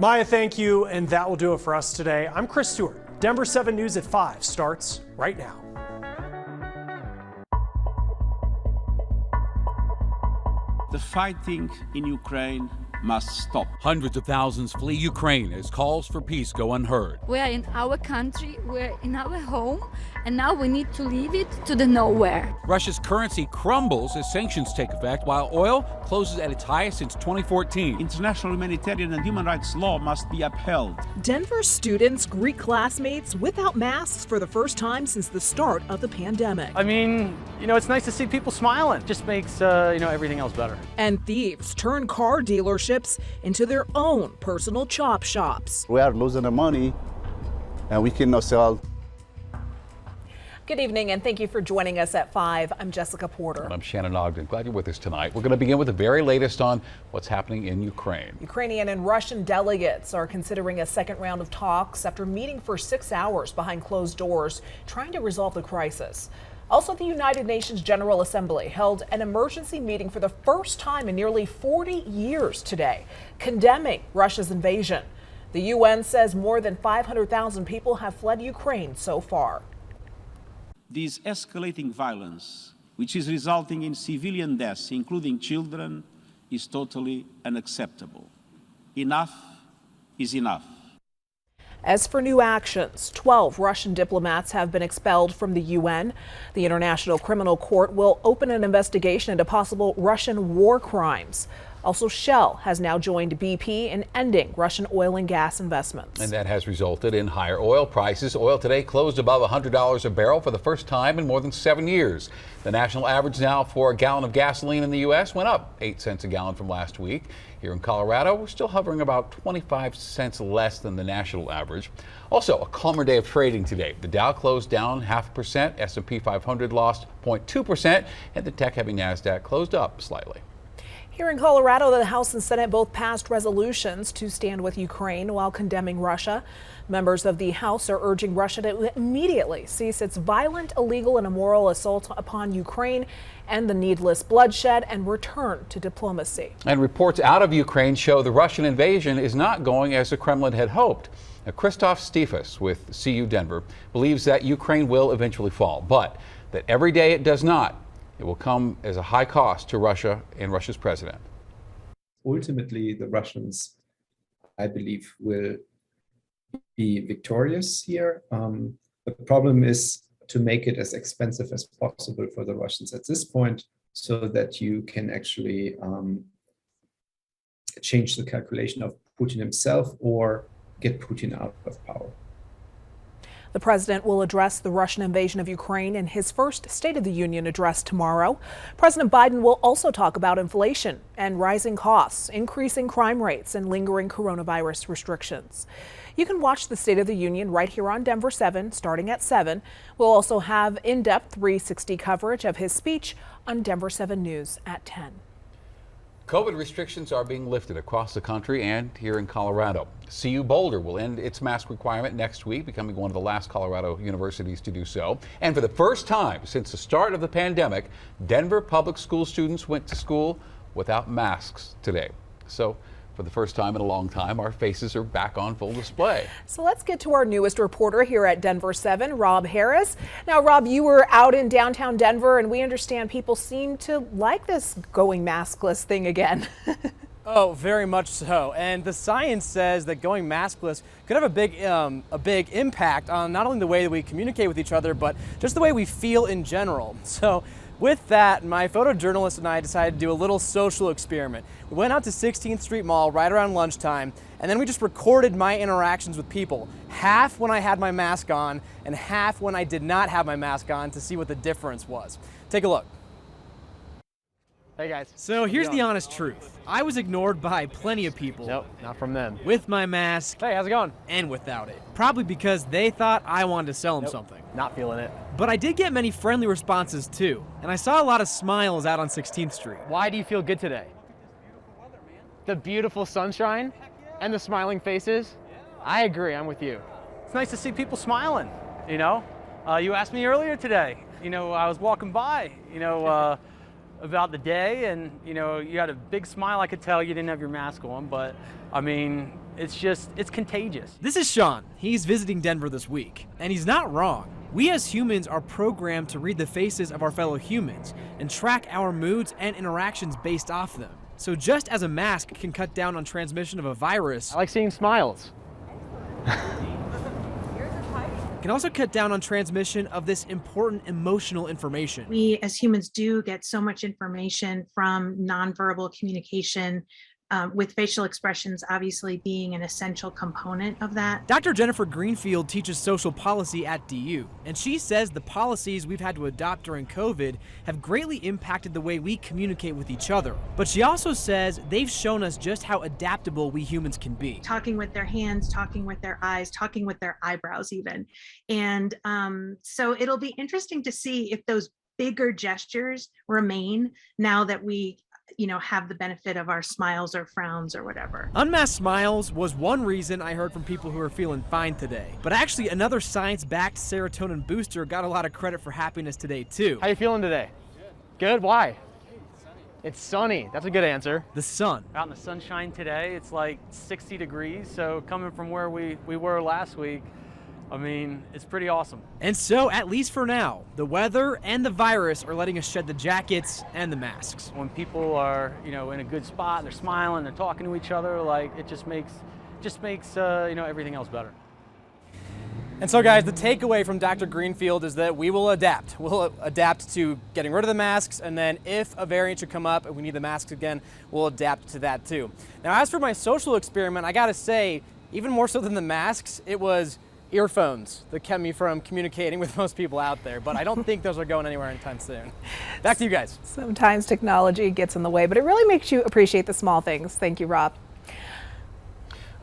Maya, thank you, and that will do it for us today. I'm Chris Stewart. Denver 7 News at 5 starts right now. The fighting in Ukraine must stop. Hundreds of thousands flee Ukraine as calls for peace go unheard. We are in our country, we're in our home, and now we need to leave it to the nowhere. Russia's currency crumbles as sanctions take effect, while oil closes at its highest since 2014. International humanitarian and human rights law must be upheld. Denver students greet classmates without masks for the first time since the start of the pandemic. I mean, it's nice to see people smiling. Just makes, everything else better. And thieves turn car dealerships into their own personal chop shops. We are losing the money and we cannot sell. Good evening and thank you for joining us at 5. I'm Jessica Porter. And I'm Shannon Ogden. Glad you're with us tonight. We're going to begin with the very latest on what's happening in Ukraine. Ukrainian and Russian delegates are considering a second round of talks after meeting for 6 hours behind closed doors, trying to resolve the crisis. Also, the United Nations General Assembly held an emergency meeting for the first time in nearly 40 years today, condemning Russia's invasion. The UN says more than 500,000 people have fled Ukraine so far. This escalating violence, which is resulting in civilian deaths, including children, is totally unacceptable. Enough is enough. As for new actions, 12 Russian diplomats have been expelled from the UN. The International Criminal Court will open an investigation into possible Russian war crimes. Also, Shell has now joined BP in ending Russian oil and gas investments. And that has resulted in higher oil prices. Oil today closed above $100 a barrel for the first time in more than 7 years. The national average now for a gallon of gasoline in the U.S. went up 8 cents a gallon from last week. Here in Colorado, we're still hovering about 25 cents less than the national average. Also, a calmer day of trading today. The Dow closed down 0.5%, S&P 500 lost 0.2%, and the tech-heavy NASDAQ closed up slightly. Here in Colorado, the House and Senate both passed resolutions to stand with Ukraine while condemning Russia. Members of the House are urging Russia to immediately cease its violent, illegal, and immoral assault upon Ukraine and the needless bloodshed and return to diplomacy. And reports out of Ukraine show the Russian invasion is not going as the Kremlin had hoped. Now, Christoph Stiefus with CU Denver believes that Ukraine will eventually fall, but that every day it does not, it will come as a high cost to Russia and Russia's president. Ultimately, the Russians, I believe, will be victorious here. The problem is to make it as expensive as possible for the Russians at this point so that you can actually change the calculation of Putin himself or get Putin out of power. The president will address the Russian invasion of Ukraine in his first State of the Union address tomorrow. President Biden will also talk about inflation and rising costs, increasing crime rates, and lingering coronavirus restrictions. You can watch the State of the Union right here on Denver 7 starting at 7. We'll also have in-depth 360 coverage of his speech on Denver 7 News at 10. COVID restrictions are being lifted across the country and here in Colorado. CU Boulder will end its mask requirement next week, becoming one of the last Colorado universities to do so. And for the first time since the start of the pandemic, Denver public school students went to school without masks today. So for the first time in a long time, our faces are back on full display. So let's get to our newest reporter here at Denver 7, Rob Harris. Now, Rob, you were out in downtown Denver, and we understand people seem to like this going maskless thing again. Oh, very much so. And the science says that going maskless could have a big impact on not only the way that we communicate with each other, but just the way we feel in general. So with that, my photojournalist and I decided to do a little social experiment. We went out to 16th Street Mall right around lunchtime, and then we just recorded my interactions with people, half when I had my mask on and half when I did not have my mask on, to see what the difference was. Take a look. Hey guys. So here's the honest truth. I was ignored by plenty of people. Nope, not from them. With my mask. Hey, how's it going? And without it. Probably because they thought I wanted to sell them something. Not feeling it. But I did get many friendly responses too. And I saw a lot of smiles out on 16th Street. Why do you feel good today? The beautiful sunshine and the smiling faces. I agree, I'm with you. It's nice to see people smiling, you know? You asked me earlier today, I was walking by, about the day, and you had a big smile. I could tell you didn't have your mask on, but I mean, it's contagious. This is Sean. He's visiting Denver this week, and he's not wrong. We as humans are programmed to read the faces of our fellow humans and track our moods and interactions based off them. So just as a mask can cut down on transmission of a virus, I like seeing smiles. it can also cut down on transmission of this important emotional information. We as humans do get so much information from nonverbal communication, with facial expressions obviously being an essential component of that. Dr. Jennifer Greenfield teaches social policy at DU, and she says the policies we've had to adopt during COVID have greatly impacted the way we communicate with each other. But she also says they've shown us just how adaptable we humans can be. Talking with their hands, talking with their eyes, talking with their eyebrows even. And so it'll be interesting to see if those bigger gestures remain now that we have the benefit of our smiles or frowns or whatever. Unmasked smiles was one reason I heard from people who are feeling fine today. But actually another science-backed serotonin booster got a lot of credit for happiness today too. How you feeling today? Good. Why? It's sunny. That's a good answer. The sun. Out in the sunshine today, it's like 60 degrees. So coming from where we were last week, I mean, it's pretty awesome. And so, at least for now, the weather and the virus are letting us shed the jackets and the masks. When people are, in a good spot, they're smiling, they're talking to each other, like it just makes everything else better. And so guys, the takeaway from Dr. Greenfield is that we will adapt. We'll adapt to getting rid of the masks, and then if a variant should come up and we need the masks again, we'll adapt to that too. Now, as for my social experiment, I gotta say, even more so than the masks, it was earphones that kept me from communicating with most people out there, but I don't think those are going anywhere anytime soon. Back to you guys. Sometimes technology gets in the way, but it really makes you appreciate the small things. Thank you, Rob.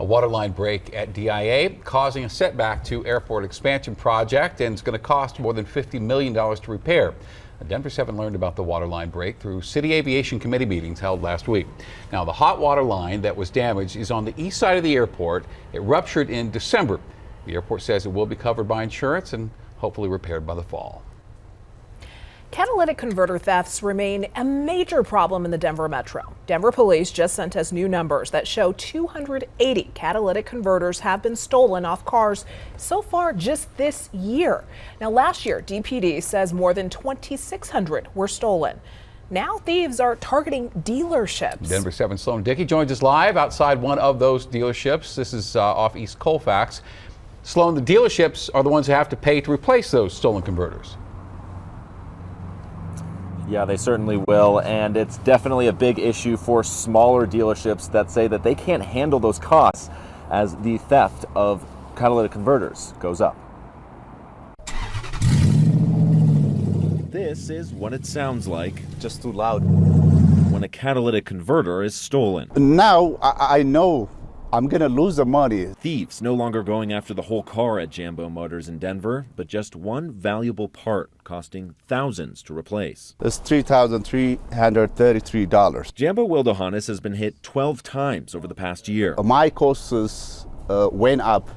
A waterline break at DIA causing a setback to airport expansion project, and it's going to cost more than $50 million to repair. Denver 7 learned about the waterline break through City Aviation Committee meetings held last week. Now, the hot water line that was damaged is on the east side of the airport. It ruptured in December. The airport says it will be covered by insurance and hopefully repaired by the fall. Catalytic converter thefts remain a major problem in the Denver metro. Denver police just sent us new numbers that show 280 catalytic converters have been stolen off cars so far just this year. Now, last year, DPD says more than 2,600 were stolen. Now thieves are targeting dealerships. Denver 7's Sloan Dickey joins us live outside one of those dealerships. This is off East Colfax. Sloan, the dealerships are the ones who have to pay to replace those stolen converters. Yeah, they certainly will, and it's definitely a big issue for smaller dealerships that say that they can't handle those costs as the theft of catalytic converters goes up. This is what it sounds like Just too loud. when a catalytic converter is stolen. Now I know I'm gonna lose the money. Thieves no longer going after the whole car at Jambo Motors in Denver, but just one valuable part costing thousands to replace. It's $3,333. Jambo Wildohannes has been hit 12 times over the past year. My costs went up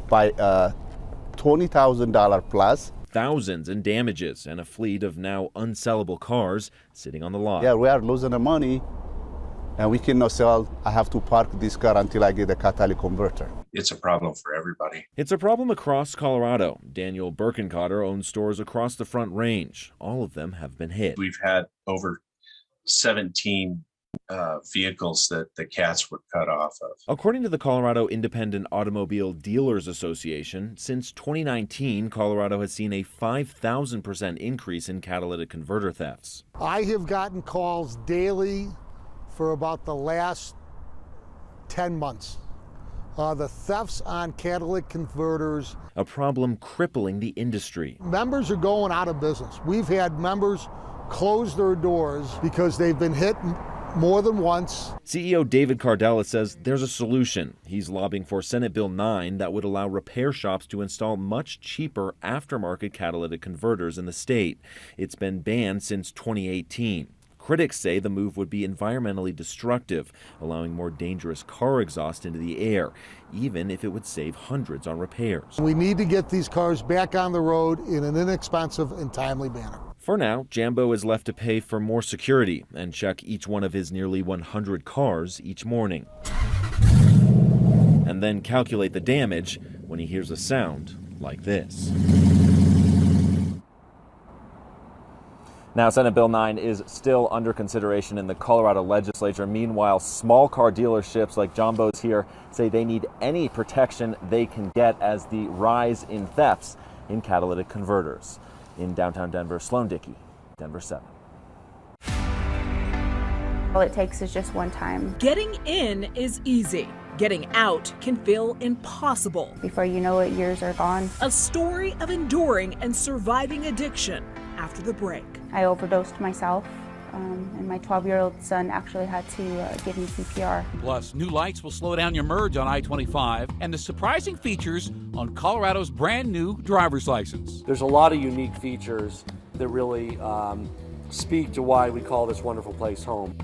by $20,000 plus. Thousands in damages and a fleet of now unsellable cars sitting on the lot. Yeah, we are losing the money. And we cannot sell. I have to park this car until I get a catalytic converter. It's a problem for everybody. It's a problem across Colorado. Daniel Birkencotter owns stores across the Front Range. All of them have been hit. We've had over 17 vehicles that the cats were cut off of. According to the Colorado Independent Automobile Dealers Association, since 2019, Colorado has seen a 5,000% increase in catalytic converter thefts. I have gotten calls daily for about the last 10 months. The thefts on catalytic converters. A problem crippling the industry. Members are going out of business. We've had members close their doors because they've been hit more than once. CEO David Cardella says there's a solution. He's lobbying for Senate Bill 9 that would allow repair shops to install much cheaper aftermarket catalytic converters in the state. It's been banned since 2018. Critics say the move would be environmentally destructive, allowing more dangerous car exhaust into the air, even if it would save hundreds on repairs. We need to get these cars back on the road in an inexpensive and timely manner. For now, Jambo is left to pay for more security and check each one of his nearly 100 cars each morning. And then calculate the damage when he hears a sound like this. Now, Senate Bill 9 is still under consideration in the Colorado legislature. Meanwhile, small car dealerships like Jumbo's here say they need any protection they can get as the rise in thefts in catalytic converters. In downtown Denver, Sloan Dickey, Denver 7. All it takes is just one time. Getting in is easy. Getting out can feel impossible. Before you know it, years are gone. A story of enduring and surviving addiction after the break. I overdosed myself, and my 12-year-old son actually had to give me CPR. Plus, new lights will slow down your merge on I-25 and the surprising features on Colorado's brand new driver's license. There's a lot of unique features that really speak to why we call this wonderful place home.